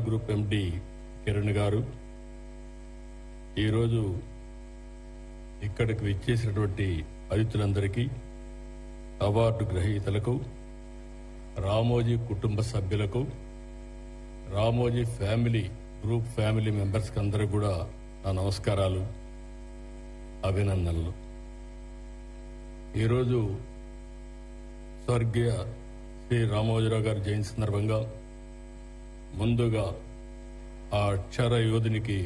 Group ఎండి కిరణ్ గారు ఈరోజు ఇక్కడికి విచ్చేసినటువంటి అతిథులందరికీ, అవార్డు గ్రహీతలకు, రామోజీ కుటుంబ సభ్యులకు, రామోజీ గ్రూప్ ఫ్యామిలీ మెంబర్స్కి అందరూ కూడా నా నమస్కారాలు, అభినందనలు. ఈరోజు స్వర్గీయ శ్రీ రామోజీరావు గారి జయంతి సందర్భంగా ముందుగా ఆ అక్షర యోధునికి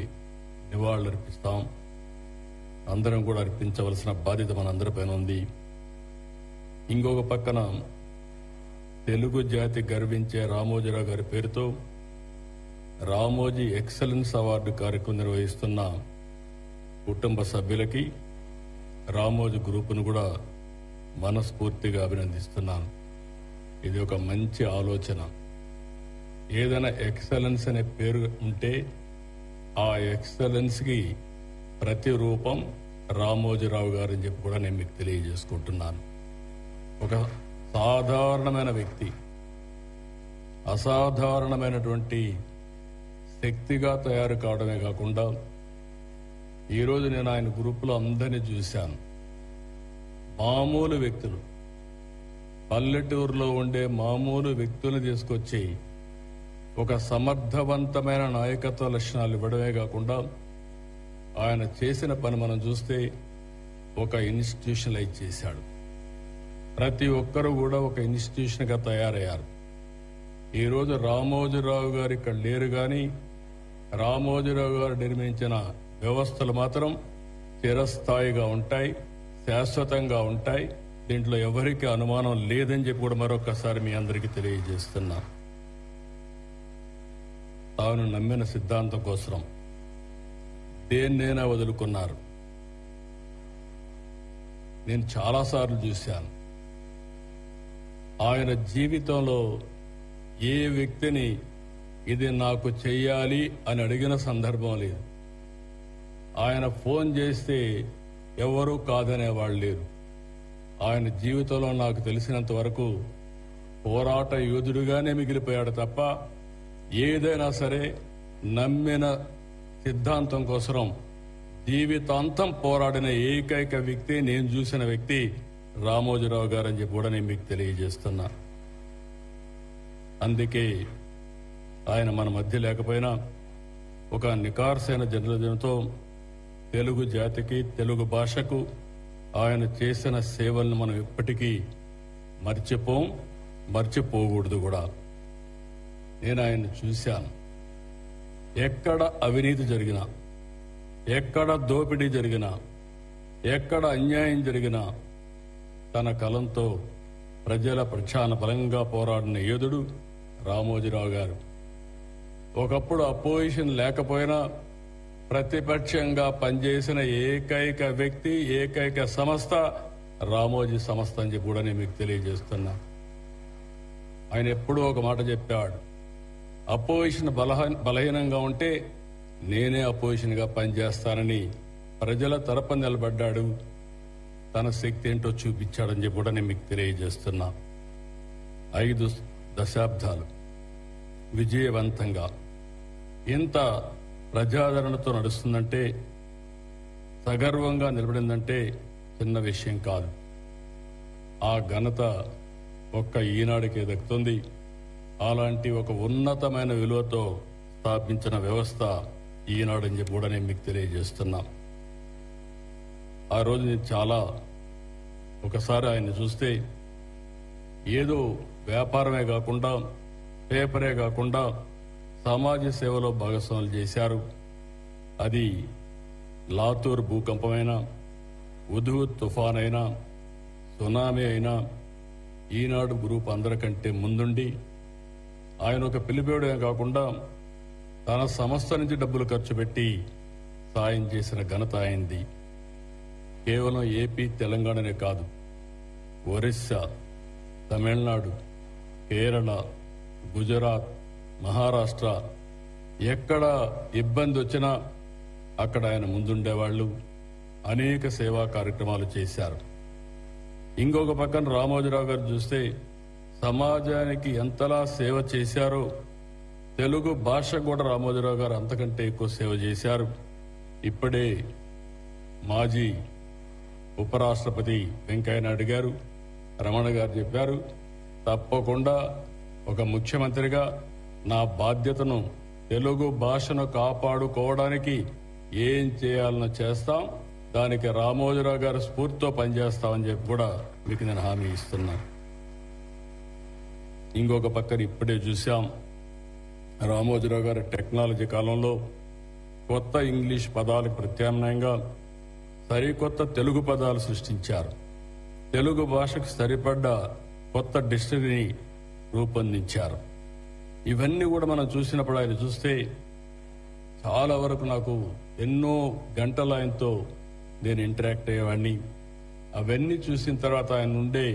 నివాళులర్పిస్తాం. అందరం కూడా అర్పించవలసిన బాధ్యత మనందరిపైన ఉంది. ఇంకొక పక్కన తెలుగు జాతి గర్వించే రామోజీరావు గారి పేరుతో రామోజీ ఎక్సలెన్స్ అవార్డు కార్యక్రమం నిర్వహిస్తున్న కుటుంబ సభ్యులకి, రామోజీ గ్రూపును కూడా మనస్ఫూర్తిగా అభినందిస్తున్నాను. ఇది ఒక మంచి ఆలోచన. ఏదైనా ఎక్సలెన్స్ అనే పేరు ఉంటే ఆ ఎక్సలెన్స్కి ప్రతిరూపం రామోజీరావు గారు అని చెప్పి కూడా నేను మీకు తెలియజేసుకుంటున్నాను. ఒక సాధారణమైన వ్యక్తి అసాధారణమైనటువంటి శక్తిగా తయారు కావడమే కాకుండా ఈరోజు నేను ఆయన గ్రూపులో అందరినీ చూశాను. మామూలు వ్యక్తులు, పల్లెటూరులో ఉండే మామూలు వ్యక్తులను తీసుకొచ్చి ఒక సమర్థవంతమైన నాయకత్వ లక్షణాలు ఇవ్వడమే కాకుండా ఆయన చేసిన పని మనం చూస్తే ఒక ఇన్స్టిట్యూషనలైజ్ చేశాడు. ప్రతి ఒక్కరూ కూడా ఒక ఇన్స్టిట్యూషన్గా తయారయ్యారు. ఈరోజు రామోజీరావు గారు ఇక్కడ లేరు, కానీ రామోజీరావు గారు నిర్మించిన వ్యవస్థలు మాత్రం చిరస్థాయిగా ఉంటాయి, శాశ్వతంగా ఉంటాయి. దీంట్లో ఎవరికి అనుమానం లేదని చెప్పి కూడా మరొకసారి మీ అందరికీ తెలియజేస్తున్నా. తాను నమ్మిన సిద్ధాంతం కోసం దేన్నైనా వదులుకున్నారు. నేను చాలాసార్లు చూశాను. ఆయన జీవితంలో ఏ వ్యక్తిని ఇది నాకు చెయ్యాలి అని అడిగిన సందర్భం లేదు. ఆయన ఫోన్ చేస్తే ఎవరూ కాదనేవాళ్ళు లేరు. ఆయన జీవితంలో నాకు తెలిసినంత వరకు పోరాట యోధుడిగానే మిగిలిపోయాడు తప్ప ఏదైనా సరే నమ్మిన సిద్ధాంతం కోసం జీవితాంతం పోరాడిన ఏకైక వ్యక్తి, నేను చూసిన వ్యక్తి రామోజీరావు గారు అని చెప్పి కూడా నేను మీకు తెలియజేస్తున్నా. అందుకే ఆయన మన మధ్య లేకపోయినా ఒక నికార్సైన జర్నలిజంతో తెలుగు జాతికి, తెలుగు భాషకు ఆయన చేసిన సేవలను మనం ఎప్పటికీ మర్చిపోకూడదు కూడా. నేను ఆయన్ని చూశాను. ఎక్కడ అవినీతి జరిగినా, ఎక్కడ దోపిడీ జరిగినా, ఎక్కడ అన్యాయం జరిగినా తన కలంతో ప్రజల పక్షాన బలంగా పోరాడిన యోధుడు రామోజీరావు గారు. ఒకప్పుడు అపోజిషన్ లేకపోయినా ప్రతిపక్షంగా పనిచేసిన ఏకైక వ్యక్తి, ఏకైక సంస్థ రామోజీ సంస్థ అని చెప్పి కూడా నేను మీకు తెలియజేస్తున్నా. ఆయన ఎప్పుడూ ఒక మాట చెప్పాడు, అపోజిషన్ బలహీనంగా ఉంటే నేనే అపోజిషన్గా పనిచేస్తానని ప్రజల తరపున నిలబడ్డాడు. తన శక్తి ఏంటో చూపించాడని చెప్పి కూడా నేను మీకు తెలియజేస్తున్నా. 5 దశాబ్దాలు విజయవంతంగా ఇంత ప్రజాదరణతో నడుస్తుందంటే, సగర్వంగా నిలబడిందంటే చిన్న విషయం కాదు. ఆ ఘనత ఒక్క ఈనాడుకే దక్కుతుంది. అలాంటి ఒక ఉన్నతమైన విలువతో స్థాపించిన వ్యవస్థ ఈనాడు అని చెప్పి కూడా నేను మీకు తెలియజేస్తున్నా. ఆ రోజు నేను ఒకసారి ఆయన్ని చూస్తే ఏదో వ్యాపారమే కాకుండా, పేపరే కాకుండా సమాజ సేవలో భాగస్వాములు చేశారు. అది లాతూర్ భూకంపమైనా, ఉధుద్ తుఫాన్ అయినా, సునామీ అయినా ఈనాడు గ్రూప్ అందరికంటే ముందుండి ఆయన ఒక పిలిపేయడమే కాకుండా తన సంస్థ నుంచి డబ్బులు ఖర్చు పెట్టి సాయం చేసిన ఘనత అయింది. కేవలం ఏపీ, తెలంగాణనే కాదు, ఒరిస్సా, తమిళనాడు, కేరళ, గుజరాత్, మహారాష్ట్ర ఎక్కడ ఇబ్బంది వచ్చినా అక్కడ ఆయన ముందుండేవాళ్లు. అనేక సేవా కార్యక్రమాలు చేశారు. ఇంకొక పక్కన రామోజీరావు గారు చూస్తే సమాజానికి ఎంతలా సేవ చేశారో తెలుగు భాష కూడా రామోజీరావు గారు అంతకంటే ఎక్కువ సేవ చేశారు. ఇప్పుడే మాజీ ఉపరాష్ట్రపతి వెంకయ్యనాయుడు గారు, రమణ గారు చెప్పారు, తప్పకుండా ఒక ముఖ్యమంత్రిగా నా బాధ్యతను తెలుగు భాషను కాపాడుకోవడానికి ఏం చేయాలనో చేస్తాం, దానికి రామోజీరావు గారు స్ఫూర్తితో పనిచేస్తామని చెప్పి కూడా మీకు నేను హామీ ఇస్తున్నాను. ఇంకొక పక్కన ఇప్పుడే చూశాం, రామోజీరావు గారి టెక్నాలజీ కాలంలో కొత్త ఇంగ్లీష్ పదాలకు ప్రత్యామ్నాయంగా సరికొత్త తెలుగు పదాలు సృష్టించారు. తెలుగు భాషకు సరిపడ్డ కొత్త డిక్షనరీని రూపొందించారు. ఇవన్నీ కూడా మనం చూసినప్పుడు ఆయన చూస్తే చాలా వరకు నాకు ఎన్నో గంటల ఆయనతో నేను ఇంటరాక్ట్ అయ్యేవాడిని. అవన్నీ చూసిన తర్వాత ఆయన ఉండే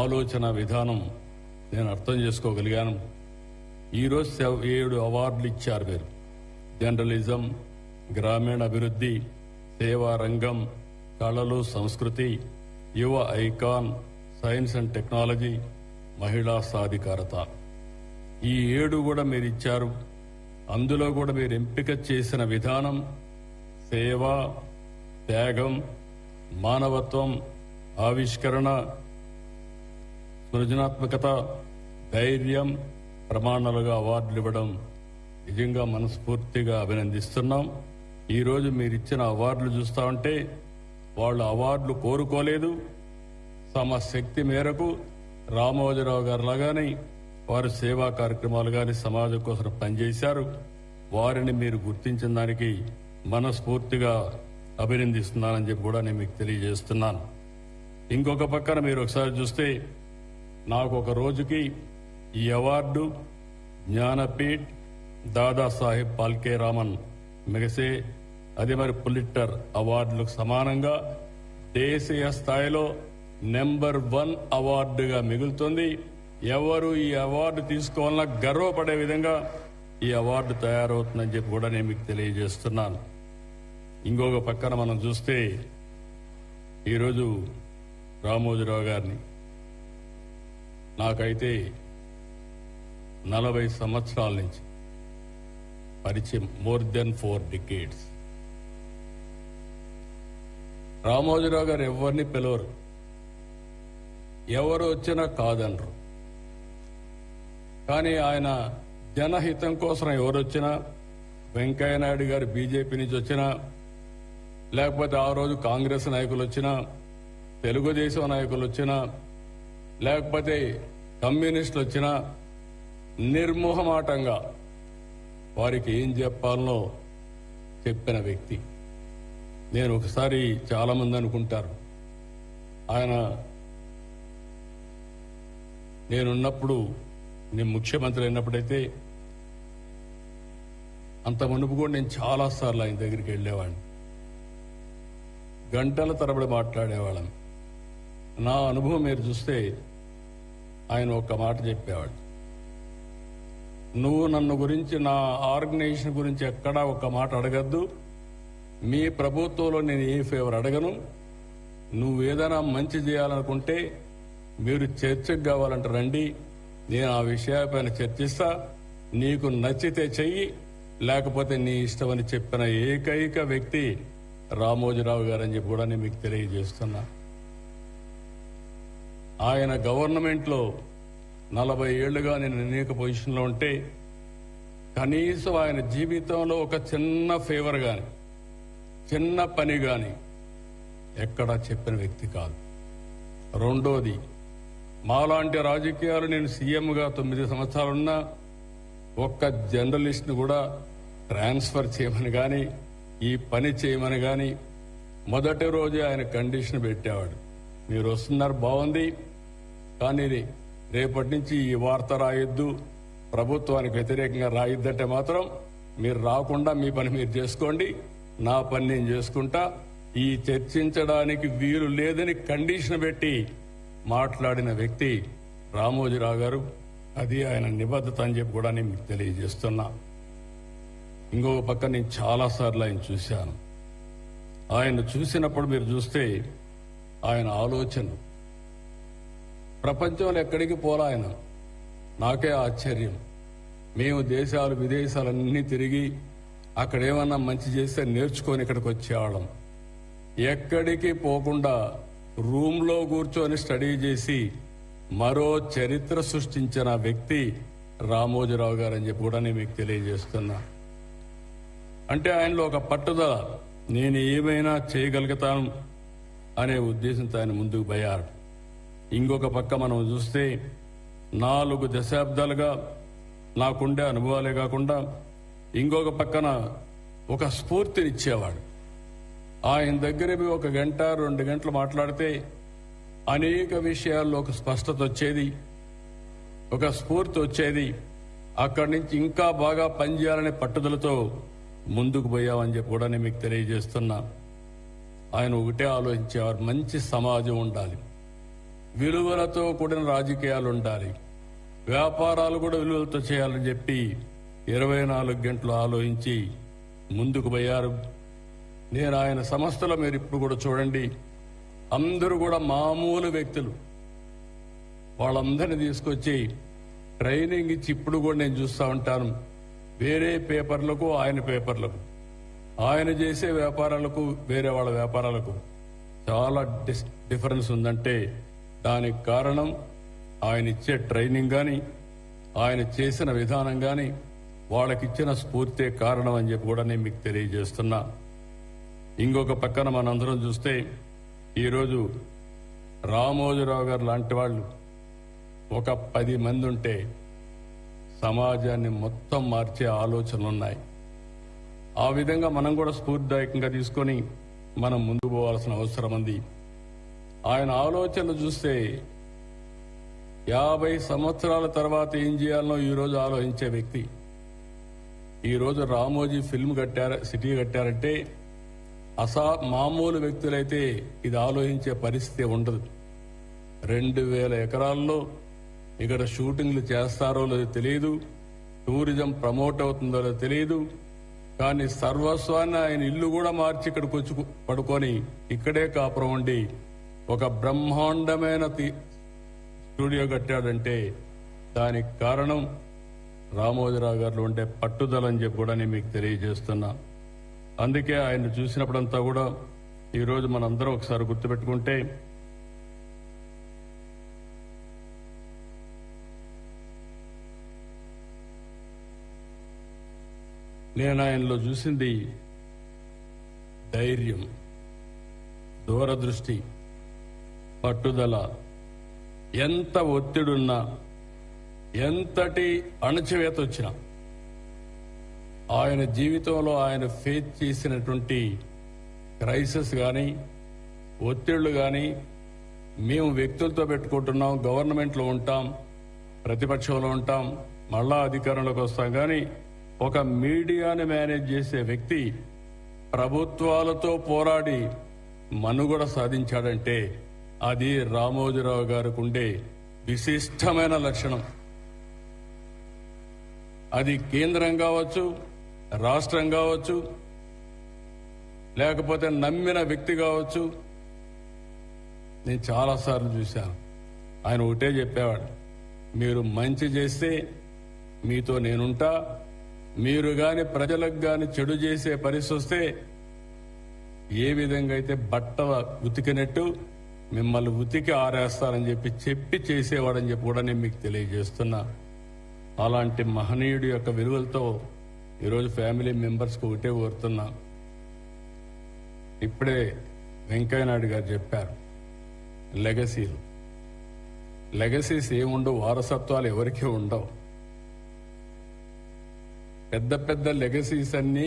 ఆలోచన విధానం నేను అర్థం చేసుకోగలిగాను. ఈరోజు 7 అవార్డులు ఇచ్చారు మీరు. జర్నలిజం, గ్రామీణ అభివృద్ధి, సేవా రంగం, కళలు, సంస్కృతి, యువ ఐకాన్, సైన్స్ అండ్ టెక్నాలజీ, మహిళా సాధికారత. ఈ 7 కూడా మీరు ఇచ్చారు. అందులో కూడా మీరు ఎంపిక చేసిన విధానం సేవ, త్యాగం, మానవత్వం, ఆవిష్కరణ, సృజనాత్మకత, ధైర్యం ప్రమాణాలుగా అవార్డులు ఇవ్వడం నిజంగా మనస్ఫూర్తిగా అభినందిస్తున్నాం. ఈరోజు మీరు ఇచ్చిన అవార్డులు చూస్తా ఉంటే వాళ్ళు అవార్డులు కోరుకోలేదు, తమ శక్తి మేరకు రామోజీరావు గారు లాగానే వారు సేవా కార్యక్రమాలు కానీ సమాజం కోసం పనిచేశారు. వారిని మీరు గుర్తించిన దానికి మనస్ఫూర్తిగా అభినందిస్తున్నానని చెప్పి కూడా నేను మీకు తెలియజేస్తున్నాను. ఇంకొక పక్కన మీరు ఒకసారి చూస్తే నాకు ఒక రోజుకి ఈ అవార్డు జ్ఞానపీఠ్, దాదాసాహెబ్ పాల్కే రామన్ మెగసే, అది మరి పులిట్జర్ అవార్డులకు సమానంగా దేశీయ స్థాయిలో నెంబర్ 1 అవార్డుగా మిగులుతుంది. ఎవరు ఈ అవార్డు తీసుకోవాలన్నా గర్వపడే విధంగా ఈ అవార్డు తయారవుతుందని చెప్పి కూడా నేను మీకు తెలియజేస్తున్నాను. ఇంకొక పక్కన మనం చూస్తే ఈరోజు రామోజీరావు గారిని నాకైతే 40 సంవత్సరాల నుంచి పరిచయం, మోర్ దెన్ 4 decades. రామోజీరావు గారు ఎవరిని పిలవరు, ఎవరు వచ్చినా కాదనరు. కానీ ఆయన జనహితం కోసం ఎవరు వచ్చినా, వెంకయ్యనాయుడు గారు బీజేపీ నుంచి వచ్చినా, లేకపోతే ఆ రోజు కాంగ్రెస్ నాయకులు వచ్చినా, తెలుగుదేశం నాయకులు వచ్చినా, లేకపోతే కమ్యూనిస్టులు వచ్చినా నిర్మోహమాటంగా వారికి ఏం చెప్పాలనో చెప్పిన వ్యక్తి. నేను ఒకసారి చాలా మంది అనుకుంటారు, ఆయన నేనున్నప్పుడు, నేను ముఖ్యమంత్రి అయినప్పుడైతే అంత మునుపు కూడా నేను చాలాసార్లు ఆయన దగ్గరికి వెళ్ళేవాడిని, గంటల తరబడి మాట్లాడేవాళ్ళం. నా అనుభవం మీరు చూస్తే ఆయన ఒక్క మాట చెప్పేవాడు, నువ్వు నన్ను గురించి, నా ఆర్గనైజేషన్ గురించి ఎక్కడా ఒక్క మాట అడగద్దు, మీ ప్రభుత్వంలో నేను ఏ ఫేవర్ అడగను, నువ్వు ఏదైనా మంచి చేయాలనుకుంటే మీరు చర్చకు కావాలంటే రండి, నేను ఆ విషయాలపైన చర్చిస్తా, నీకు నచ్చితే చెయ్యి, లేకపోతే నీ ఇష్టమని చెప్పిన ఏకైక వ్యక్తి రామోజీరావు గారని చెప్పి కూడా నేను మీకు తెలియజేస్తున్నా. ఆయన గవర్నమెంట్లో 40 ఏళ్లుగా నేను అనేక పొజిషన్లో ఉంటే కనీసం ఆయన జీవితంలో ఒక చిన్న ఫేవర్ కానీ, చిన్న పని కానీ ఎక్కడా చెప్పిన వ్యక్తి కాదు. రెండోది, మాలాంటి రాజకీయాలు, నేను సీఎంగా 9 సంవత్సరాలున్నా ఒక్క జర్నలిస్ట్ని కూడా ట్రాన్స్ఫర్ చేయమని కానీ, ఈ పని చేయమని కానీ మొదటి రోజే ఆయన కండిషన్ పెట్టేవాడు, మీరు వస్తున్నారు బాగుంది, కానీ రేపటి నుంచి ఈ వార్త రాయొద్దు, ప్రభుత్వానికి వ్యతిరేకంగా రాయొద్దంటే మాత్రం మీరు రాకుండా మీ పని మీరు చేసుకోండి, నా పని నేను చేసుకుంటా, ఈ చర్చించడానికి వీలు లేదని కండిషన్ పెట్టి మాట్లాడిన వ్యక్తి రామోజీరావు గారు. అది ఆయన నిబద్ధత అని చెప్పి కూడా నేను మీకు తెలియజేస్తున్నా. ఇంకొక పక్క నేను చాలాసార్లు ఆయన చూశాను. ఆయన చూసినప్పుడు మీరు చూస్తే ఆయన ఆలోచన ప్రపంచంలో ఎక్కడికి పోలా ఆయన. నాకే ఆశ్చర్యం, మేము దేశాలు విదేశాలన్నీ తిరిగి అక్కడ ఏమన్నా మంచి చేస్తే నేర్చుకొని ఇక్కడికి వచ్చేవాళ్ళం. ఎక్కడికి పోకుండా రూమ్లో కూర్చొని స్టడీ చేసి మరో చరిత్ర సృష్టించిన వ్యక్తి రామోజీరావు గారు అని చెప్పి కూడా నేను మీకు తెలియజేస్తున్నా. అంటే ఆయనలో ఒక పట్టుదల, నేను ఏమైనా చేయగలుగుతాను అనే ఉద్దేశంతో ఆయన ముందుకు పోయారు. ఇంకొక పక్క మనం చూస్తే 4 దశాబ్దాలుగా నాకుండే అనుభవాలే కాకుండా ఇంకొక పక్కన ఒక స్ఫూర్తినిచ్చేవాడు. ఆయన దగ్గర 1 గంట 2 గంటలు మాట్లాడితే అనేక విషయాల్లో ఒక స్పష్టత వచ్చేది, ఒక స్ఫూర్తి వచ్చేది. అక్కడి నుంచి ఇంకా బాగా పనిచేయాలనే పట్టుదలతో ముందుకు పోయామని చెప్పి కూడా నేను మీకు తెలియజేస్తున్నా. ఆయన ఒకటే ఆలోచించేవారు, మంచి సమాజం ఉండాలి, విలువలతో కూడిన రాజకీయాలు ఉండాలి, వ్యాపారాలు కూడా విలువలతో చేయాలని చెప్పి 24 గంటలు ఆలోచించి ముందుకు పోయారు. నేను ఆయన సంస్థలో మీరు ఇప్పుడు కూడా చూడండి, అందరూ కూడా మామూలు వ్యక్తులు. వాళ్ళందరినీ తీసుకొచ్చి ట్రైనింగ్ ఇచ్చి ఇప్పుడు కూడా నేను చూస్తూ ఉంటాను. వేరే పేపర్లకు ఆయన పేపర్లకు, ఆయన చేసే వ్యాపారాలకు వేరే వాళ్ళ వ్యాపారాలకు చాలా డిఫరెన్స్ ఉందంటే దానికి కారణం ఆయన ఇచ్చే ట్రైనింగ్ కానీ ఆయన చేసిన విధానం కానీ వాళ్ళకిచ్చిన స్ఫూర్తే కారణం అని చెప్పి కూడా నేను మీకు తెలియజేస్తున్నా. ఇంకొక పక్కన మనందరం చూస్తే ఈరోజు రామోజీరావు గారు లాంటి వాళ్ళు ఒక 10 మంది ఉంటే సమాజాన్ని మొత్తం మార్చే ఆలోచనలు ఉన్నాయి. ఆ విధంగా మనం కూడా స్ఫూర్తిదాయకంగా తీసుకొని మనం ముందుకు పోవాల్సిన అవసరం ఉంది. ఆయన ఆలోచనలు చూస్తే 50 సంవత్సరాల తర్వాత ఏం చేయాలనో ఈరోజు ఆలోచించే వ్యక్తి. ఈరోజు రామోజీ ఫిల్మ్ సిటీ కట్టారంటే మామూలు వ్యక్తులైతే ఇది ఆలోచించే పరిస్థితి ఉండదు. 2000 ఎకరాల్లో ఇక్కడ షూటింగ్లు చేస్తారో లేదో తెలియదు, టూరిజం ప్రమోట్ అవుతుందో లేదో తెలియదు. కానీ సర్వస్వాన్ని ఆయన ఇల్లు కూడా మార్చి ఇక్కడికి వచ్చి పడుకొని ఇక్కడే కాపురం ఉండి ఒక బ్రహ్మాండమైన స్టూడియో కట్టాడంటే దానికి కారణం రామోజీరావు గారిలో ఉండే పట్టుదలని చెప్పి కూడా నేను మీకు తెలియజేస్తున్నా. అందుకే ఆయన చూసినప్పుడంతా కూడా ఈరోజు మనందరం ఒకసారి గుర్తుపెట్టుకుంటే నేను ఆయనలో చూసింది ధైర్యం, దూరదృష్టి, పట్టుదల. ఎంత ఒత్తిడున్నా, ఎంతటి అణచివేత వచ్చినా ఆయన జీవితంలో ఆయన ఫేస్ చేసినటువంటి క్రైసిస్ కానీ ఒత్తిళ్లు కానీ, మేము వ్యక్తులతో పెట్టుకుంటున్నాం, గవర్నమెంట్లో ఉంటాం, ప్రతిపక్షంలో ఉంటాం, మళ్ళా అధికారంలోకి వస్తాం, కానీ ఒక మీడియాని మేనేజ్ చేసే వ్యక్తి ప్రభుత్వాలతో పోరాడి మనుగడ సాధించాడంటే అది రామోజీరావు గారికి ఉండే విశిష్టమైన లక్షణం. అది కేంద్రం కావచ్చు, రాష్ట్రం కావచ్చు, లేకపోతే నమ్మిన వ్యక్తి కావచ్చు. నేను చాలాసార్లు చూశాను. ఆయన ఒకటే చెప్పేవాడు, మీరు మంచి చేస్తే మీతో నేనుంటా, మీరు గాని ప్రజలకు గాని చెడు చేసే పరిస్థితి వస్తే ఏ విధంగా అయితే బట్టల ఉతికినట్టు మిమ్మల్ని ఉతికి ఆరేస్తారని చెప్పి చేసేవాడని చెప్పి కూడా నేను మీకు తెలియజేస్తున్నా. అలాంటి మహనీయుడి యొక్క విలువలతో ఈరోజు ఫ్యామిలీ మెంబర్స్కి ఒకటే కోరుతున్నా. ఇప్పుడే వెంకయ్యనాయుడు గారు చెప్పారు, లెగసీస్ ఏముండవు, వారసత్వాలు ఎవరికీ ఉండవు. పెద్ద పెద్ద లెగసీస్ అన్ని,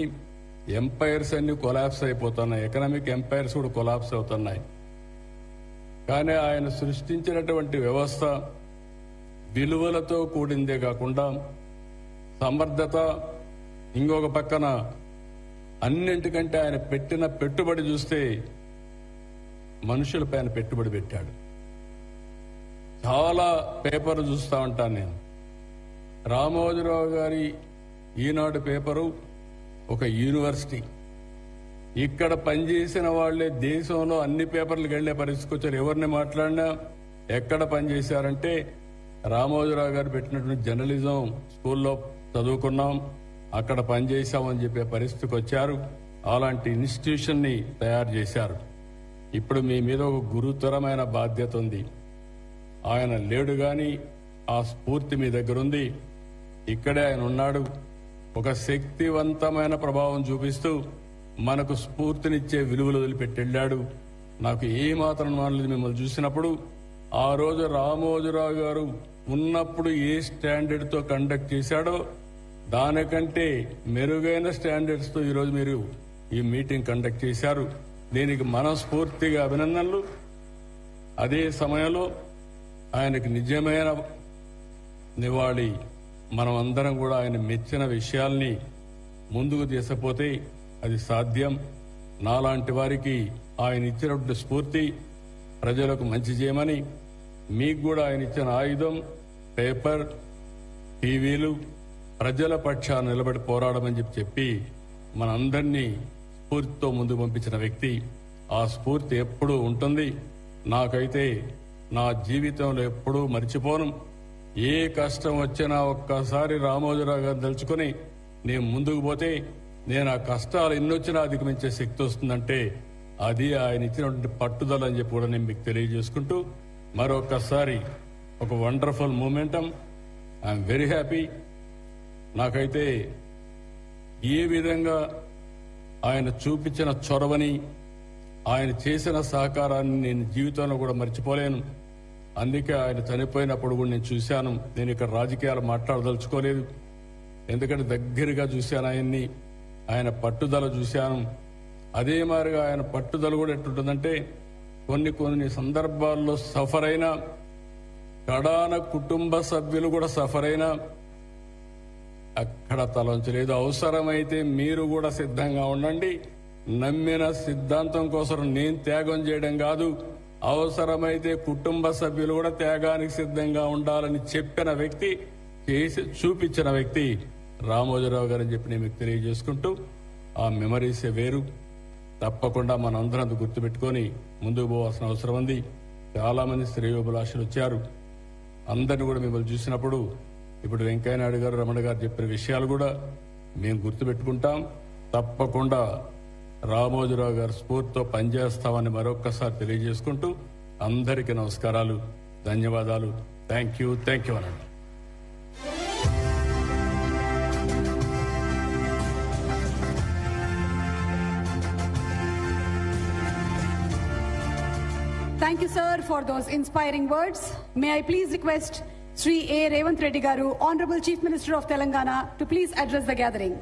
ఎంపైర్స్ అన్ని కొలాప్స్ అయిపోతున్నాయి, ఎకనామిక్ ఎంపైర్స్ కూడా కొలాప్స్ అవుతున్నాయి. కానీ ఆయన సృష్టించినటువంటి వ్యవస్థ విలువలతో కూడిందే కాకుండా సమర్థత, ఇంకొక పక్కన అన్నింటికంటే ఆయన పెట్టిన పెట్టుబడి చూస్తే మనుషులపైన పెట్టుబడి పెట్టాడు. చాలా పేపర్లు చూస్తూ ఉంటాను నేను. రామోజీరావు గారి ఈనాడు పేపరు ఒక యూనివర్సిటీ. ఇక్కడ పనిచేసిన వాళ్లే దేశంలో అన్ని పేపర్లకు వెళ్లే పరిస్థితికి వచ్చారు. ఎవరిని మాట్లాడినా ఎక్కడ పనిచేశారంటే రామోజీరావు గారు పెట్టినటువంటి జర్నలిజం స్కూల్లో చదువుకున్నాం, అక్కడ పనిచేశామని చెప్పే పరిస్థితికి వచ్చారు. అలాంటి ఇన్స్టిట్యూషన్ని తయారు చేశారు. ఇప్పుడు మీ మీద ఒక గురుతరమైన బాధ్యత ఉంది. ఆయన లేడు గాని ఆ స్ఫూర్తి మీ దగ్గర ఉంది. ఇక్కడే ఆయన ఉన్నాడు. ఒక శక్తివంతమైన ప్రభావం చూపిస్తూ మనకు స్ఫూర్తినిచ్చే విలువలు వదిలిపెట్టి వెళ్ళాడు. నాకు ఏమాత్రం అనుమానం మిమ్మల్ని చూసినప్పుడు ఆ రోజు రామోజీరావు గారు ఉన్నప్పుడు ఏ స్టాండర్డ్ తో కండక్ట్ చేశాడో దానికంటే మెరుగైన స్టాండర్డ్స్ తో ఈరోజు మీరు ఈ మీటింగ్ కండక్ట్ చేశారు. దీనికి మనస్ఫూర్తిగా అభినందనలు. అదే సమయంలో ఆయనకు నిజమైన నివాళి మనం అందరం కూడా ఆయన మెచ్చిన విషయాల్ని ముందుకు తీసుకుపోతే అది సాధ్యం. నాలాంటి వారికి ఆయన ఇచ్చినటువంటి స్ఫూర్తి ప్రజలకు మంచి చేయమని, మీకు కూడా ఆయన ఇచ్చిన ఆయుధం పేపర్, టీవీలు, ప్రజల పక్షాన నిలబడి పోరాడమని చెప్పి మనందరినీ స్ఫూర్తితో ముందుకు పంపించిన వ్యక్తి. ఆ స్ఫూర్తి ఎప్పుడూ ఉంటుంది. నాకైతే నా జీవితంలో ఎప్పుడూ మర్చిపోను. ఏ కష్టం వచ్చినా ఒక్కసారి రామోజీరావు గారు తలుచుకుని నేను ముందుకు పోతే నేను ఆ కష్టాలు ఎన్నొచ్చినా అధిగమించే శక్తి వస్తుందంటే అది ఆయన ఇచ్చినటువంటి పట్టుదల అని చెప్పి కూడా నేను మీకు తెలియజేసుకుంటూ మరొకసారి ఒక wonderful momentum. I'm very happy. నాకైతే ఏ విధంగా ఆయన చూపించిన చొరవని, ఆయన చేసిన సహకారాన్ని నేను జీవితంలో కూడా మర్చిపోలేను. అందుకే ఆయన చనిపోయినప్పుడు కూడా నేను చూశాను. నేను ఇక్కడ రాజకీయాలు మాట్లాడదలుచుకోలేదు, ఎందుకంటే దగ్గరగా చూశాను ఆయన్ని. ఆయన పట్టుదల చూశాను. అదే మాదిరిగా ఆయన పట్టుదల కూడా ఎట్లుంటుందంటే కొన్ని సందర్భాల్లో సఫర్ అయినా, కడాన కుటుంబ సభ్యులు కూడా సఫర్ అయినా అక్కడ తలంచలేదు. అవసరమైతే మీరు కూడా సిద్ధంగా ఉండండి. నమ్మిన సిద్ధాంతం కోసం నేను త్యాగం చేయడం కాదు, అవసరమైతే కుటుంబ సభ్యులు కూడా త్యాగానికి సిద్ధంగా ఉండాలని చెప్పిన వ్యక్తి, చేసి చూపించిన వ్యక్తి రామోజీరావు గారని చెప్పి నేను మీకు తెలియజేసుకుంటూ ఆ మెమరీసే వేరు. తప్పకుండా మనందరం అది గుర్తుపెట్టుకొని ముందుకు పోవాల్సిన అవసరం ఉంది. చాలా మంది శ్రేయోభిలాషులు వచ్చారు. అందరిని కూడా మిమ్మల్ని చూసినప్పుడు ఇప్పుడు వెంకయ్యనాయుడు గారు, రమణ గారు చెప్పిన విషయాలు కూడా మేము గుర్తుపెట్టుకుంటాం. తప్పకుండా రామోజీరావు గారి స్ఫూర్తితో పనిచేస్తామని మరొక్కసారి తెలియజేసుకుంటూ అందరికీ నమస్కారాలు, ధన్యవాదాలు. థ్యాంక్ యూ అనండి. Thank you, sir, for those inspiring words. May I please request Sri A. Revanth Reddy Garu, Honorable Chief Minister of Telangana, to please address the gathering.